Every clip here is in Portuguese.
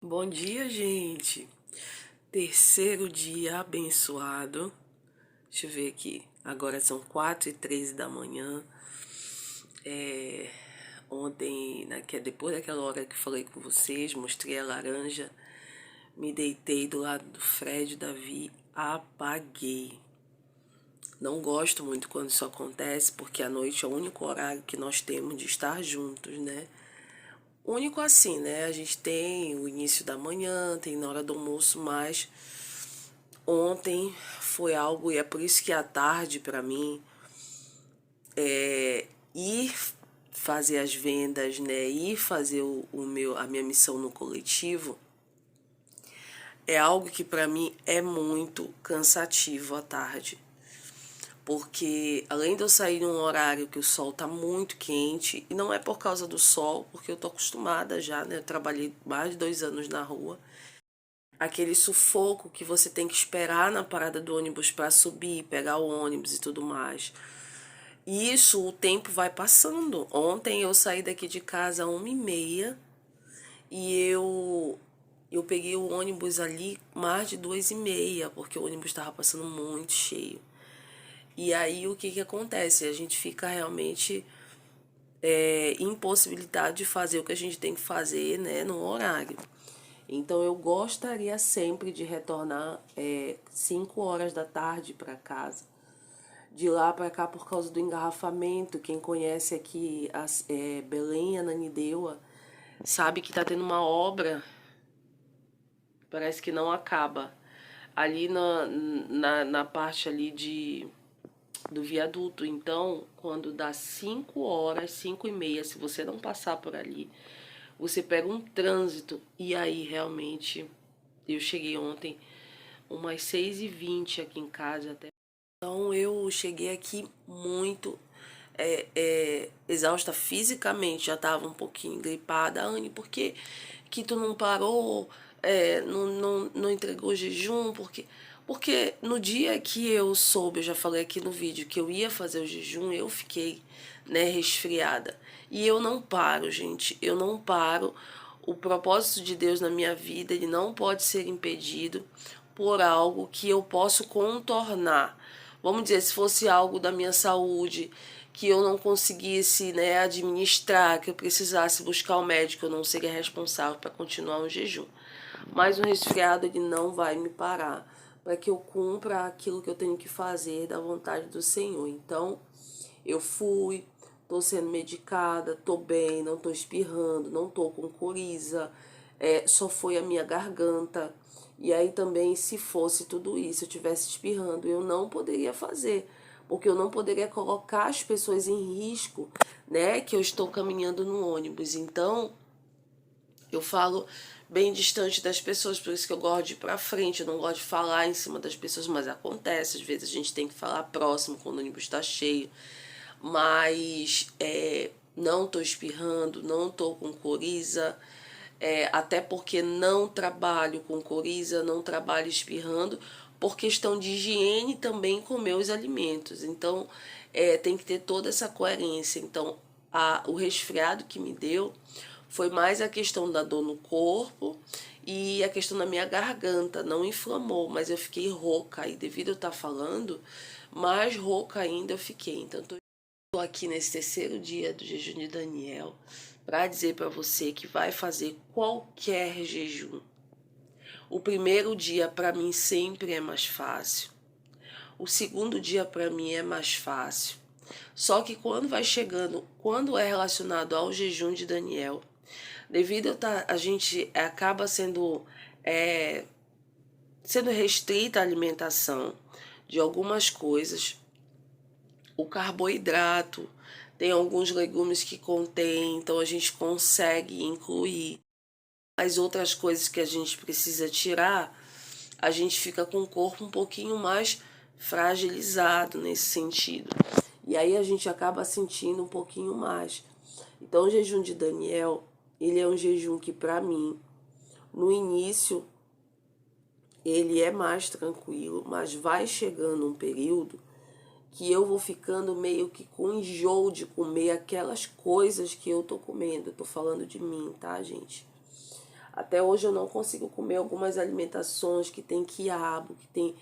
Bom dia, gente. Terceiro dia abençoado. Deixa eu ver aqui. Agora são 4h13 da manhã. Ontem, depois daquela hora que falei com vocês, mostrei a laranja. Me deitei do lado do Fred e Davi. Apaguei. Não gosto muito quando isso acontece, porque a noite é o único horário que nós temos de estar juntos, né? Único assim, né? A gente tem o início da manhã, tem na hora do almoço, mas ontem foi algo, e é por isso que à tarde, para mim, ir fazer as vendas, né? Ir fazer a minha missão no coletivo, é algo que para mim é muito cansativo à tarde. Porque além de eu sair num horário que o sol tá muito quente, e não é por causa do sol, porque eu tô acostumada já, né? Eu trabalhei mais de 2 anos na rua. Aquele sufoco que você tem que esperar na parada do ônibus para subir, pegar o ônibus e tudo mais. E isso, o tempo vai passando. Ontem eu saí daqui de casa às 1h30 e eu peguei o ônibus ali mais de 2h30, porque o ônibus estava passando muito cheio. E aí o que que acontece? A gente fica realmente impossibilitado de fazer o que a gente tem que fazer, né, no horário. Então eu gostaria sempre de retornar 5 horas da tarde para casa. De lá para cá por causa do engarrafamento. Quem conhece aqui Belém, Ananindeua, sabe que tá tendo uma obra, parece que não acaba. Ali na parte ali do viaduto. Então, quando dá 5 horas, 5h30, se você não passar por ali, você pega um trânsito. E aí, realmente, eu cheguei ontem umas 6h20 aqui em casa até. Então, eu cheguei aqui muito exausta fisicamente, já estava um pouquinho gripada. Anne, por que tu não parou, não entregou jejum? Porque no dia que eu soube, eu já falei aqui no vídeo, que eu ia fazer o jejum, eu fiquei, né, resfriada. E eu não paro, gente, eu não paro. O propósito de Deus na minha vida, ele não pode ser impedido por algo que eu posso contornar. Vamos dizer, se fosse algo da minha saúde, que eu não conseguisse, né, administrar, que eu precisasse buscar o médico, eu não seria responsável para continuar o jejum. Mas o resfriado, ele não vai me parar, para que eu cumpra aquilo que eu tenho que fazer da vontade do Senhor. Então, eu fui, tô sendo medicada, tô bem, não tô espirrando, não tô com coriza, só foi a minha garganta. E aí também, se fosse tudo isso, eu tivesse espirrando, eu não poderia fazer, porque eu não poderia colocar as pessoas em risco, né, que eu estou caminhando no ônibus. Então, eu falo bem distante das pessoas, por isso que eu gosto de ir pra frente, eu não gosto de falar em cima das pessoas, mas acontece, às vezes a gente tem que falar próximo quando o ônibus está cheio. Mas não tô espirrando, não tô com coriza, até porque não trabalho com coriza, não trabalho espirrando, por questão de higiene também com meus alimentos. Então, tem que ter toda essa coerência. Então, o resfriado que me deu foi mais a questão da dor no corpo e a questão da minha garganta. Não inflamou, mas eu fiquei rouca. E devido a eu estar falando, mais rouca ainda eu fiquei. Então, estou aqui nesse terceiro dia do jejum de Daniel para dizer para você que vai fazer qualquer jejum. O primeiro dia para mim sempre é mais fácil. O segundo dia para mim é mais fácil. Só que quando vai chegando, quando é relacionado ao jejum de Daniel, devido a gente acaba sendo restrita a alimentação de algumas coisas, o carboidrato, tem alguns legumes que contém, então a gente consegue incluir. As outras coisas que a gente precisa tirar, a gente fica com o corpo um pouquinho mais fragilizado nesse sentido. E aí a gente acaba sentindo um pouquinho mais. Então o jejum de Daniel, ele é um jejum que para mim, no início, ele é mais tranquilo, mas vai chegando um período que eu vou ficando meio que com enjoo de comer aquelas coisas que eu tô comendo. Eu tô falando de mim, tá, gente? Até hoje eu não consigo comer algumas alimentações que tem quiabo, que tem...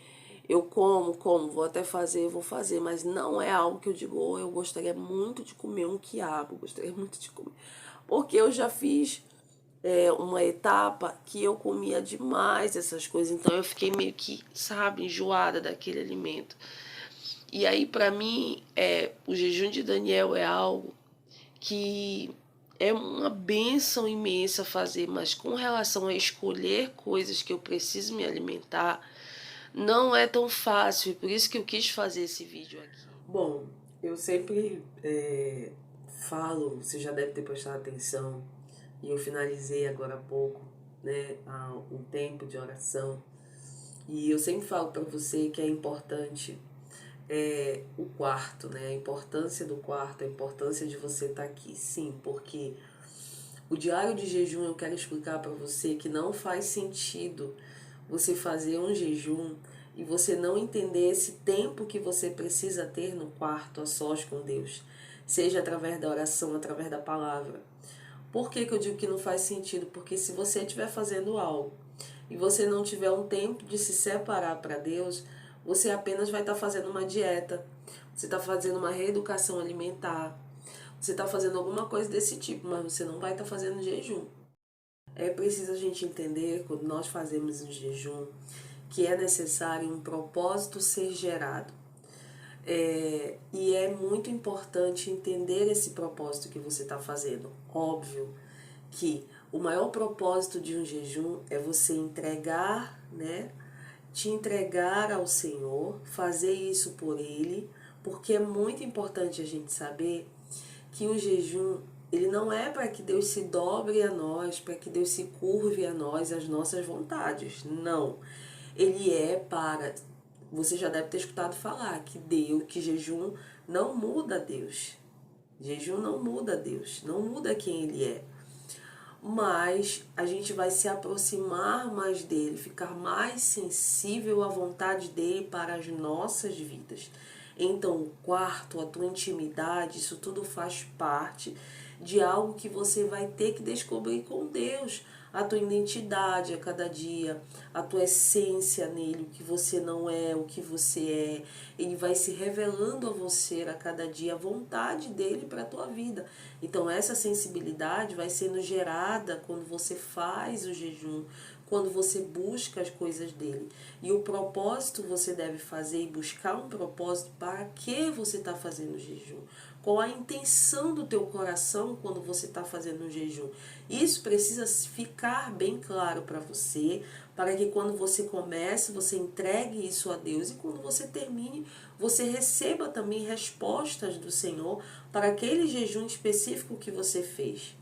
Eu como, vou até fazer, vou fazer, mas não é algo que eu digo, oh, eu gostaria muito de comer um quiabo, gostaria muito de comer. Porque eu já fiz uma etapa que eu comia demais essas coisas, então eu fiquei meio que, sabe, enjoada daquele alimento. E aí, para mim, o jejum de Daniel é algo que é uma bênção imensa fazer, mas com relação a escolher coisas que eu preciso me alimentar, não é tão fácil, e por isso que eu quis fazer esse vídeo aqui. Bom, eu sempre falo, você já deve ter prestado atenção, e eu finalizei agora há pouco, né, um tempo de oração, e eu sempre falo para você que é importante o quarto, né, a importância do quarto, a importância de você estar aqui, sim, porque o diário de jejum eu quero explicar para você que não faz sentido você fazer um jejum e você não entender esse tempo que você precisa ter no quarto a sós com Deus, seja através da oração, através da palavra. Por que eu digo que não faz sentido? Porque se você estiver fazendo algo e você não tiver um tempo de se separar para Deus, você apenas vai estar fazendo uma dieta, você está fazendo uma reeducação alimentar, você está fazendo alguma coisa desse tipo, mas você não vai estar fazendo jejum. É preciso a gente entender, quando nós fazemos um jejum, que é necessário um propósito ser gerado. E é muito importante entender esse propósito que você está fazendo. Óbvio que o maior propósito de um jejum é você entregar, né? Te entregar ao Senhor, fazer isso por Ele, porque é muito importante a gente saber que o jejum, ele não é para que Deus se dobre a nós, para que Deus se curve a nós, as nossas vontades. Não. Ele é para... Você já deve ter escutado falar que jejum não muda Deus. Jejum não muda Deus, não muda quem Ele é. Mas a gente vai se aproximar mais dele, ficar mais sensível à vontade dele para as nossas vidas. Então, o quarto, a tua intimidade, isso tudo faz parte de algo que você vai ter que descobrir com Deus. A tua identidade a cada dia, a tua essência nele, o que você não é, o que você é. Ele vai se revelando a você a cada dia, a vontade dele para a tua vida. Então essa sensibilidade vai sendo gerada quando você faz o jejum, quando você busca as coisas dele. E o propósito você deve fazer e buscar um propósito para que você está fazendo o jejum. Qual a intenção do teu coração quando você está fazendo um jejum? Isso precisa ficar bem claro para você, para que quando você comece, você entregue isso a Deus e quando você termine, você receba também respostas do Senhor para aquele jejum específico que você fez.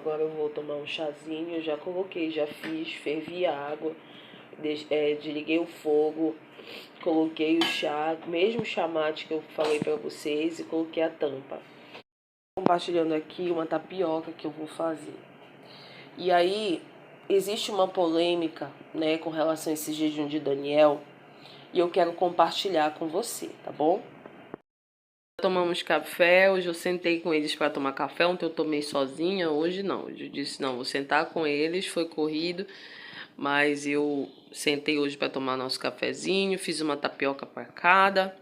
Agora eu vou tomar um chazinho, eu já coloquei, já fiz, fervi a água, desliguei o fogo, coloquei o chá, mesmo chamate que eu falei para vocês, e coloquei a tampa. Compartilhando aqui uma tapioca que eu vou fazer. E aí, existe uma polêmica, né, com relação a esse jejum de Daniel, e eu quero compartilhar com você, tá bom? Tomamos café, hoje eu sentei com eles para tomar café, ontem eu tomei sozinha, hoje não. Hoje eu disse, não, vou sentar com eles, foi corrido, mas eu sentei hoje para tomar nosso cafezinho, fiz uma tapioca para cada.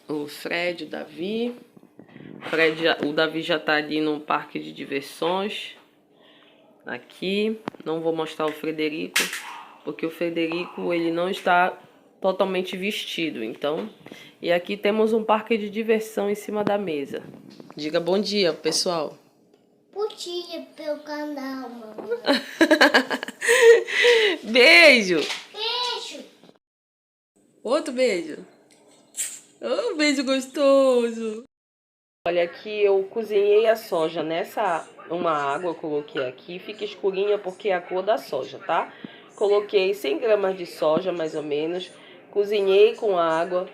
O Fred, o Davi. O Davi já tá ali no parque de diversões. Aqui, não vou mostrar o Frederico, porque o Frederico ele não está totalmente vestido, então. E aqui temos um parque de diversão em cima da mesa. Diga bom dia, pessoal. Bom dia pelo canal, mamãe. Beijo. Beijo. Outro beijo. Oh, beijo gostoso. Olha, aqui eu cozinhei a soja nessa uma água, eu coloquei aqui, fica escurinha porque é a cor da soja, tá? Coloquei 100 gramas de soja, mais ou menos, cozinhei com água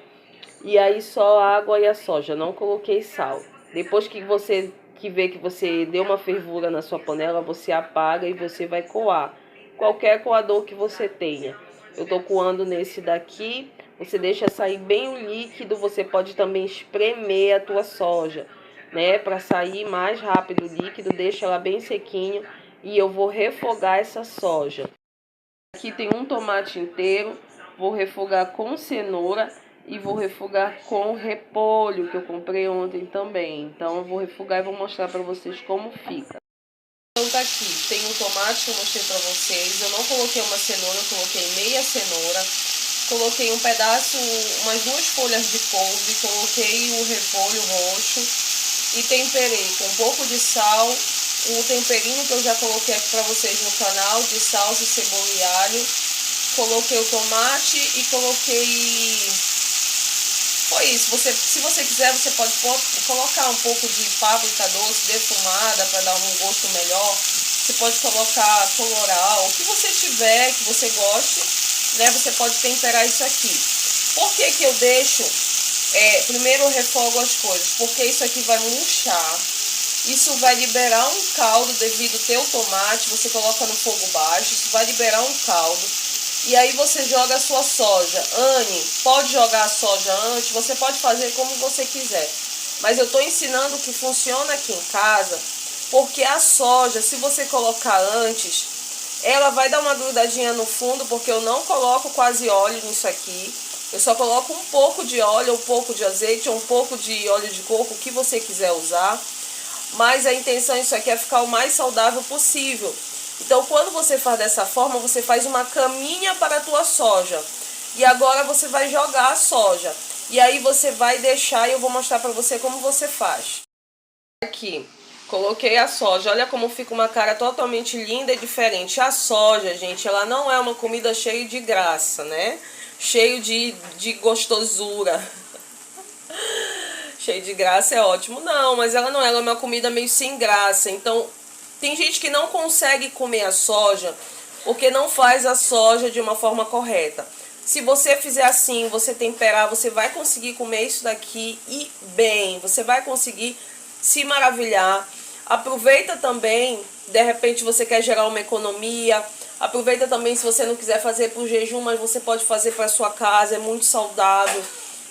e aí só a água e a soja, não coloquei sal. Depois que você vê que você deu uma fervura na sua panela, você apaga e você vai coar. Qualquer coador que você tenha. Eu tô coando nesse daqui. Você deixa sair bem o líquido, você pode também espremer a tua soja, né? Para sair mais rápido o líquido, deixa ela bem sequinho e eu vou refogar essa soja. Aqui tem um tomate inteiro, vou refogar com cenoura e vou refogar com repolho, que eu comprei ontem também. Então eu vou refogar e vou mostrar para vocês como fica. Então tá aqui, tem um tomate que eu mostrei pra vocês, eu não coloquei uma cenoura, eu coloquei meia cenoura, coloquei um pedaço, umas 2 folhas de couve, coloquei o repolho roxo e temperei com um pouco de sal, o temperinho que eu já coloquei aqui pra vocês no canal, de salsa, cebola e alho, coloquei o tomate e coloquei... Foi isso, se você quiser, você pode colocar um pouco de páprica doce defumada para dar um gosto melhor. Você pode colocar colorau, o que você tiver, que você goste, né? Você pode temperar isso aqui. Por que que eu deixo? Primeiro eu refogo as coisas, porque isso aqui vai murchar. Isso vai liberar um caldo devido ao teu tomate, você coloca no fogo baixo, isso vai liberar um caldo. E aí você joga a sua soja. Anne, pode jogar a soja antes, você pode fazer como você quiser. Mas eu estou ensinando o que funciona aqui em casa, porque a soja, se você colocar antes, ela vai dar uma grudadinha no fundo, porque eu não coloco quase óleo nisso aqui. Eu só coloco um pouco de óleo, um pouco de azeite, ou um pouco de óleo de coco, o que você quiser usar. Mas a intenção disso aqui é ficar o mais saudável possível. Então, quando você faz dessa forma, você faz uma caminha para a tua soja. E agora você vai jogar a soja. E aí você vai deixar e eu vou mostrar para você como você faz. Aqui, coloquei a soja. Olha como fica uma cara totalmente linda e diferente. A soja, gente, ela não é uma comida cheia de graça, né? Cheio de gostosura. Cheio de graça é ótimo. Não, mas ela não é. Ela é uma comida meio sem graça. Então... tem gente que não consegue comer a soja porque não faz a soja de uma forma correta. Se você fizer assim, você temperar, você vai conseguir comer isso daqui e bem. Você vai conseguir se maravilhar. Aproveita também, de repente você quer gerar uma economia. Aproveita também se você não quiser fazer para o jejum, mas você pode fazer para sua casa, é muito saudável.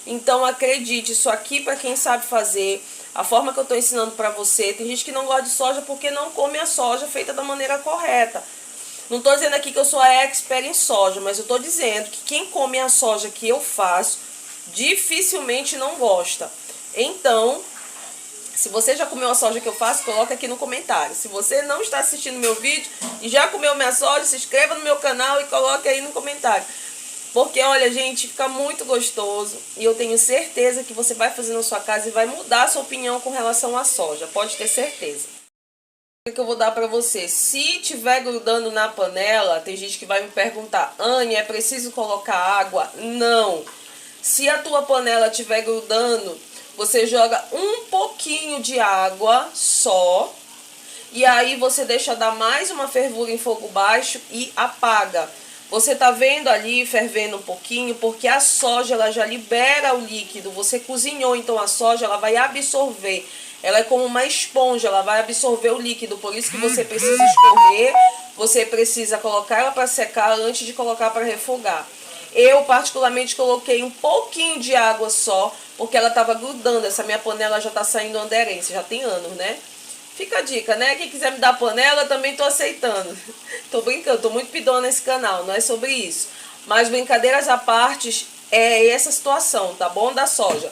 Então acredite, isso aqui para quem sabe fazer... a forma que eu estou ensinando para você, tem gente que não gosta de soja porque não come a soja feita da maneira correta. Não estou dizendo aqui que eu sou a expert em soja, mas eu estou dizendo que quem come a soja que eu faço, dificilmente não gosta. Então, se você já comeu a soja que eu faço, coloca aqui no comentário. Se você não está assistindo meu vídeo e já comeu minha soja, se inscreva no meu canal e coloque aí no comentário. Porque, olha, gente, fica muito gostoso e eu tenho certeza que você vai fazer na sua casa e vai mudar a sua opinião com relação à soja. Pode ter certeza. O que eu vou dar pra você? Se tiver grudando na panela, tem gente que vai me perguntar, Anne, é preciso colocar água? Não. Se a tua panela estiver grudando, você joga um pouquinho de água só. E aí você deixa dar mais uma fervura em fogo baixo e apaga. Você tá vendo ali fervendo um pouquinho, porque a soja ela já libera o líquido. Você cozinhou, então a soja ela vai absorver. Ela é como uma esponja, ela vai absorver o líquido. Por isso que você precisa escorrer, você precisa colocar ela para secar antes de colocar para refogar. Eu particularmente coloquei um pouquinho de água só, porque ela estava grudando. Essa minha panela já está saindo aderência, já tem anos, né? Fica a dica, né? Quem quiser me dar panela, também tô aceitando. Tô brincando, tô muito pidona nesse canal, não é sobre isso. Mas brincadeiras à parte, é essa situação, tá bom? Da soja.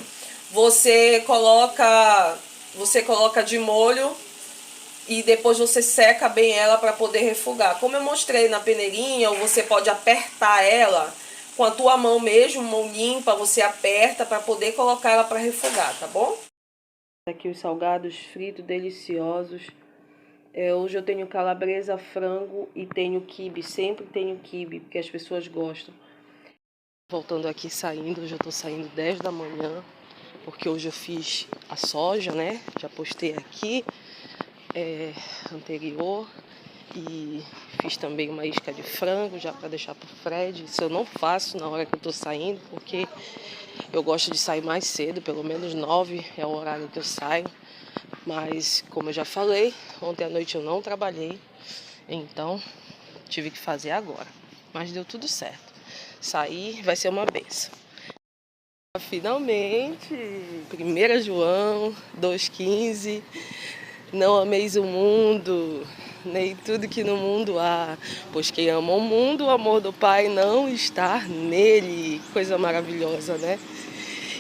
Você coloca de molho e depois você seca bem ela para poder refogar. Como eu mostrei na peneirinha, ou você pode apertar ela com a tua mão mesmo, mão limpa, você aperta para poder colocar ela para refogar, tá bom? Aqui os salgados fritos deliciosos. Hoje eu tenho calabresa, frango e tenho quibe. Sempre tenho quibe, porque as pessoas gostam. Voltando aqui, saindo. Hoje eu tô saindo 10 da manhã, porque hoje eu fiz a soja, né? Já postei aqui anterior. E fiz também uma isca de frango, já para deixar pro Fred. Isso eu não faço na hora que eu tô saindo, porque eu gosto de sair mais cedo, pelo menos 9 é o horário que eu saio. Mas, como eu já falei, ontem à noite eu não trabalhei, então tive que fazer agora. Mas deu tudo certo. Sair vai ser uma benção. Finalmente, 1 João 2,15, não ameis o mundo, nem tudo que no mundo há. Pois quem ama o mundo, o amor do Pai não está nele. Coisa maravilhosa, né?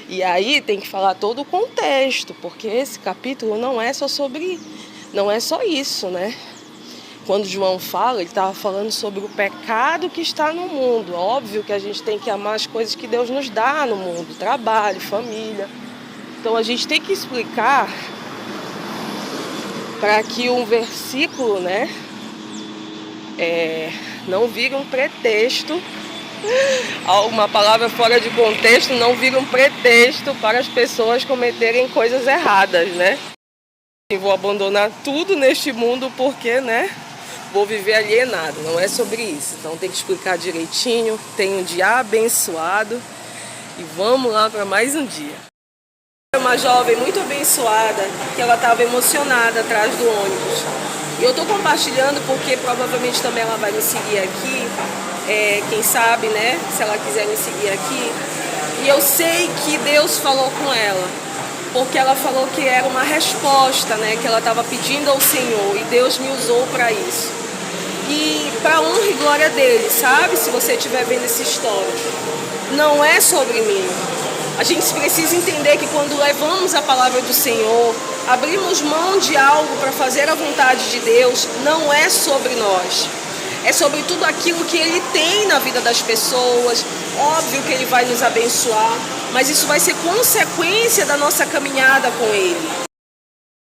E aí tem que falar todo o contexto, porque esse capítulo não é só isso, né? Quando João fala, ele estava falando sobre o pecado que está no mundo. Óbvio que a gente tem que amar as coisas que Deus nos dá no mundo, trabalho, família. Então a gente tem que explicar para que um versículo, né, não vire um pretexto, uma palavra fora de contexto não vira um pretexto para as pessoas cometerem coisas erradas, né? Eu vou abandonar tudo neste mundo porque, né, vou viver alienado. Não é sobre isso. Então tem que explicar direitinho. Tenha um dia abençoado e vamos lá para mais um dia. Uma jovem muito abençoada, que ela estava emocionada atrás do ônibus. E eu estou compartilhando porque provavelmente também ela vai me seguir aqui. Quem sabe, né, se ela quiser me seguir aqui. E eu sei que Deus falou com ela, porque ela falou que era uma resposta, né, que ela estava pedindo ao Senhor, e Deus me usou para isso. E para honra e glória dele, sabe? Se você estiver vendo essa história, não é sobre mim. A gente precisa entender que quando levamos a palavra do Senhor, abrimos mão de algo para fazer a vontade de Deus, não é sobre nós. É sobre tudo aquilo que Ele tem na vida das pessoas. Óbvio que Ele vai nos abençoar, mas isso vai ser consequência da nossa caminhada com Ele.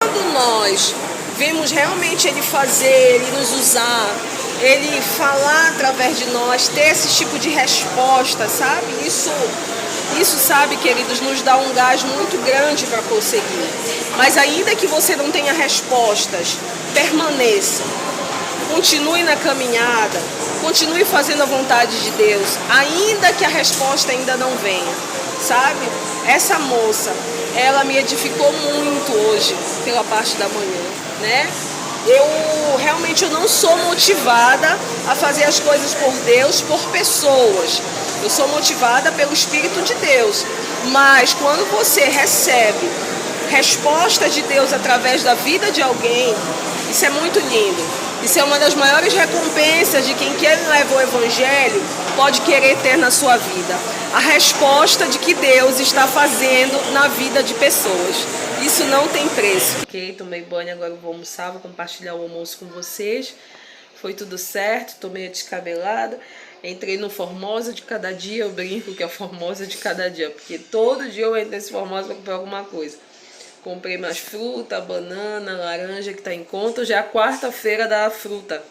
Quando nós vemos realmente Ele fazer, Ele nos usar, Ele falar através de nós, ter esse tipo de resposta, sabe? Isso, sabe, queridos, nos dá um gás muito grande para prosseguir. Mas ainda que você não tenha respostas, permaneça. Continue na caminhada, continue fazendo a vontade de Deus, ainda que a resposta ainda não venha, sabe? Essa moça, ela me edificou muito hoje, pela parte da manhã, né? Eu não sou motivada a fazer as coisas por Deus, por pessoas. Eu sou motivada pelo Espírito de Deus. Mas quando você recebe resposta de Deus através da vida de alguém, isso é muito lindo. Isso é uma das maiores recompensas de quem quer levar o Evangelho, pode querer ter na sua vida. A resposta de que Deus está fazendo na vida de pessoas. Isso não tem preço. Ok, tomei banho, agora vou almoçar, vou compartilhar o almoço com vocês. Foi tudo certo, tomei a descabelada. Entrei no Formosa de Cada Dia, eu brinco que é o Formosa de Cada Dia, porque todo dia eu entro nesse Formosa para comprar alguma coisa. Comprei mais fruta, banana, laranja, que está em conta. Já é a quarta-feira da fruta.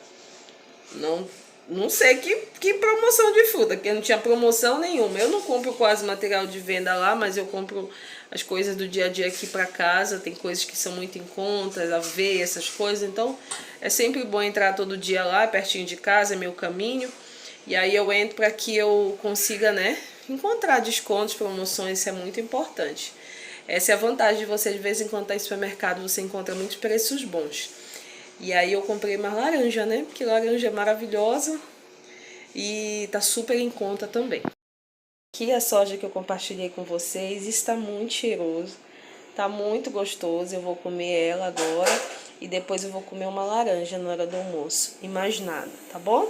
Não sei que promoção de fruta, porque não tinha promoção nenhuma. Eu não compro quase material de venda lá, mas eu compro as coisas do dia a dia aqui para casa. Tem coisas que são muito em conta, aveia, essas coisas. Então, é sempre bom entrar todo dia lá, pertinho de casa, é meu caminho. E aí eu entro para que eu consiga, né, encontrar descontos, promoções, isso é muito importante. Essa é a vantagem de você, de vez em quando, estar em supermercado, você encontra muitos preços bons. E aí eu comprei uma laranja, né? Porque laranja é maravilhosa e tá super em conta também. Aqui a soja que eu compartilhei com vocês está muito cheiroso, tá muito gostoso. Eu vou comer ela agora e depois eu vou comer uma laranja na hora do almoço. E mais nada, tá bom?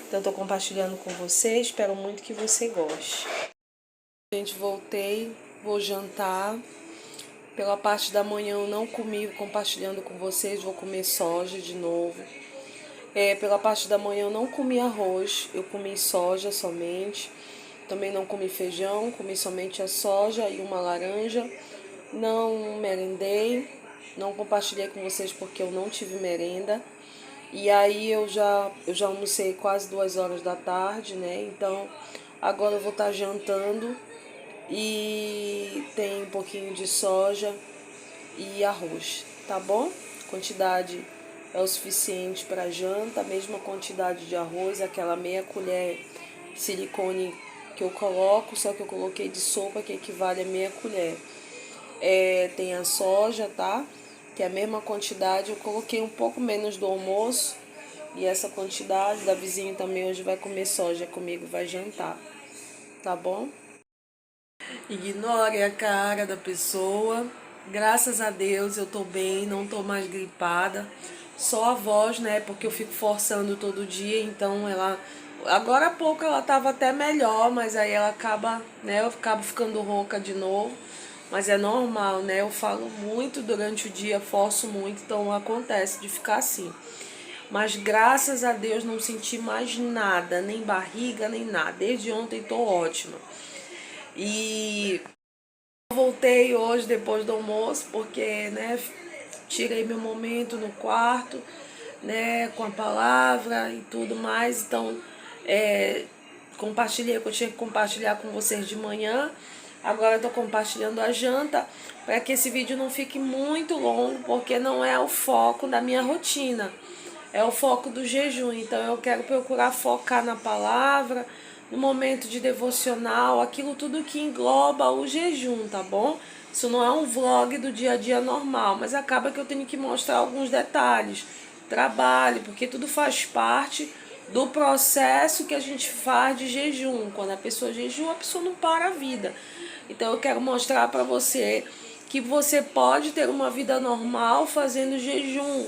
Então eu tô compartilhando com vocês, espero muito que você goste. Gente, voltei, vou jantar. Pela parte da manhã eu não comi, compartilhando com vocês, vou comer soja de novo. Pela parte da manhã eu não comi arroz, eu comi soja somente. Também não comi feijão, comi somente a soja e uma laranja. Não merendei, não compartilhei com vocês porque eu não tive merenda. E aí eu já almocei quase 2 horas da tarde, né? Então agora eu vou estar jantando. E tem um pouquinho de soja e arroz, tá bom? Quantidade é o suficiente para janta, a mesma quantidade de arroz, aquela meia colher silicone que eu coloco, só que eu coloquei de sopa, que equivale a meia colher. Tem a soja, tá? Que é a mesma quantidade, eu coloquei um pouco menos do almoço, e essa quantidade da vizinha também hoje vai comer soja comigo, vai jantar, tá bom? Ignore a cara da pessoa. Graças a Deus eu tô bem, não tô mais gripada. só a voz, né? Porque eu fico forçando todo dia, então ela... Agora há pouco ela tava até melhor, mas aí ela acaba, né? Eu acabo ficando rouca de novo. Mas é normal, né? Eu falo muito durante o dia, forço muito, então acontece de ficar assim. Mas graças a Deus não senti mais nada, nem barriga, nem nada. Desde ontem tô ótima. E voltei hoje depois do almoço, porque, né, tirei meu momento no quarto, né, com a palavra e tudo mais. Então, compartilhei o que eu tinha que compartilhar com vocês de manhã. Agora eu tô compartilhando a janta, para que esse vídeo não fique muito longo, porque não é o foco da minha rotina. É o foco do jejum, então eu quero procurar focar na palavra, no momento de devocional, aquilo tudo que engloba o jejum, tá bom? Isso não é um vlog do dia a dia normal, mas acaba que eu tenho que mostrar alguns detalhes, trabalho, porque tudo faz parte do processo que a gente faz de jejum. Quando a pessoa jejua, a pessoa não para a vida. Então eu quero mostrar para você que você pode ter uma vida normal fazendo jejum,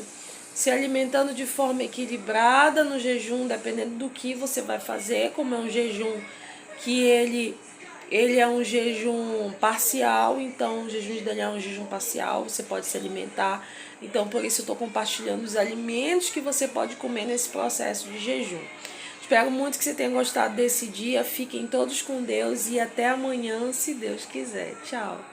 se alimentando de forma equilibrada no jejum, dependendo do que você vai fazer, como é um jejum que ele é um jejum parcial, então o jejum de Daniel é um jejum parcial, você pode se alimentar. Então por isso eu estou compartilhando os alimentos que você pode comer nesse processo de jejum. Espero muito que você tenha gostado desse dia, fiquem todos com Deus e até amanhã, se Deus quiser. Tchau!